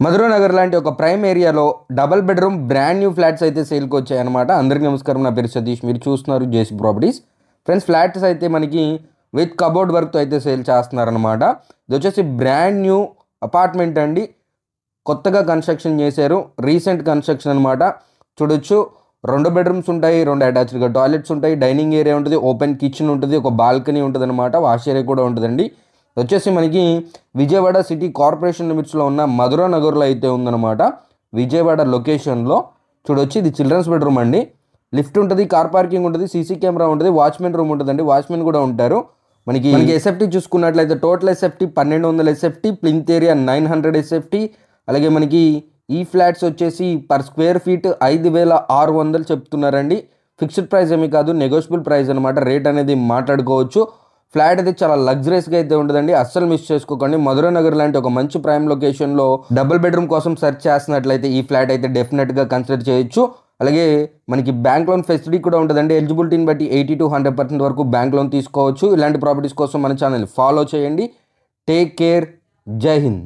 మధురా నగర్ లాంటి ఒక ప్రైమ్ ఏరియాలో double bedroom brand new flats అయితే సేల్కి వచ్చాయన్నమాట. అందరికీ నమస్కారం, నా పేరు సతీష్, మీరు చూస్తున్నారు జేసీ ప్రాపర్టీస్. ఫ్రెండ్స్, ఫ్లాట్స్ అయితే మనకి విత్ కబోర్డ్ వర్క్తో అయితే సేల్ చేస్తున్నారనమాట. ఇది వచ్చేసి బ్రాండ్ న్యూ అపార్ట్మెంట్ అండి, కొత్తగా కన్స్ట్రక్షన్ చేశారు, రీసెంట్ కన్స్ట్రక్షన్ అనమాట. చూడొచ్చు, 2 బెడ్రూమ్స్ ఉంటాయి, 2 అటాచ్డ్గా టాయిలెట్స్ ఉంటాయి, డైనింగ్ ఏరియా ఉంటుంది, ఓపెన్ కిచెన్ ఉంటుంది, ఒక బాల్కనీ ఉంటుంది అనమాట, వాష్ ఏరియా కూడా ఉంటుందండి. వచ్చేసి మనకి విజయవాడ సిటీ కార్పొరేషన్ లిమిట్స్లో ఉన్న మధురా నగర్లో అయితే ఉందన్నమాట. విజయవాడ లొకేషన్లో చూడొచ్చు, ఇది చిల్డ్రన్స్ బెడ్రూమ్ అండి. లిఫ్ట్ ఉంటుంది, కార్ పార్కింగ్ ఉంటుంది, సీసీ కెమెరా ఉంటుంది, వాచ్మెన్ రూమ్ ఉంటుందండి, వాచ్మెన్ కూడా ఉంటారు. మనకి ఎస్ఎఫ్టీ చూసుకున్నట్లయితే total SFT 1200 SFT, plinth area 900 SFT. అలాగే మనకి ఈ ఫ్లాట్స్ వచ్చేసి పర్ స్క్వేర్ ఫీట్ 5600 చెప్తున్నారండి. ఫిక్స్డ్ ప్రైస్ ఏమీ కాదు, నెగోషియబుల్ ప్రైస్ అనమాట. రేట్ అనేది మాట్లాడుకోవచ్చు. ఫ్లాట్ అయితే చాలా లగ్జరీస్గా అయితే ఉంటుందండి, అస్సలు మిస్ చేసుకోకండి. మధురా నగర్ లాంటి ఒక మంచి ప్రైమ్ లొకేషన్లో డబుల్ బెడ్రూమ్ కోసం సెర్చ్ చేస్తున్నట్లయితే ఈ ఫ్లాట్ అయితే డెఫినెట్గా కన్సిడర్ చేయొచ్చు. అలాగే మనకి బ్యాంక్ లోన్ ఫెసిలిటీ కూడా ఉంటుందండి. ఎలిజిబిలిటీని బట్టి 80 to 100% వరకు బ్యాంక్ లోన్ తీసుకోవచ్చు. ఇలాంటి ప్రాపర్టీస్ కోసం మన ఛానల్ ఫాలో చేయండి. టేక్ కేర్, జై హింద్.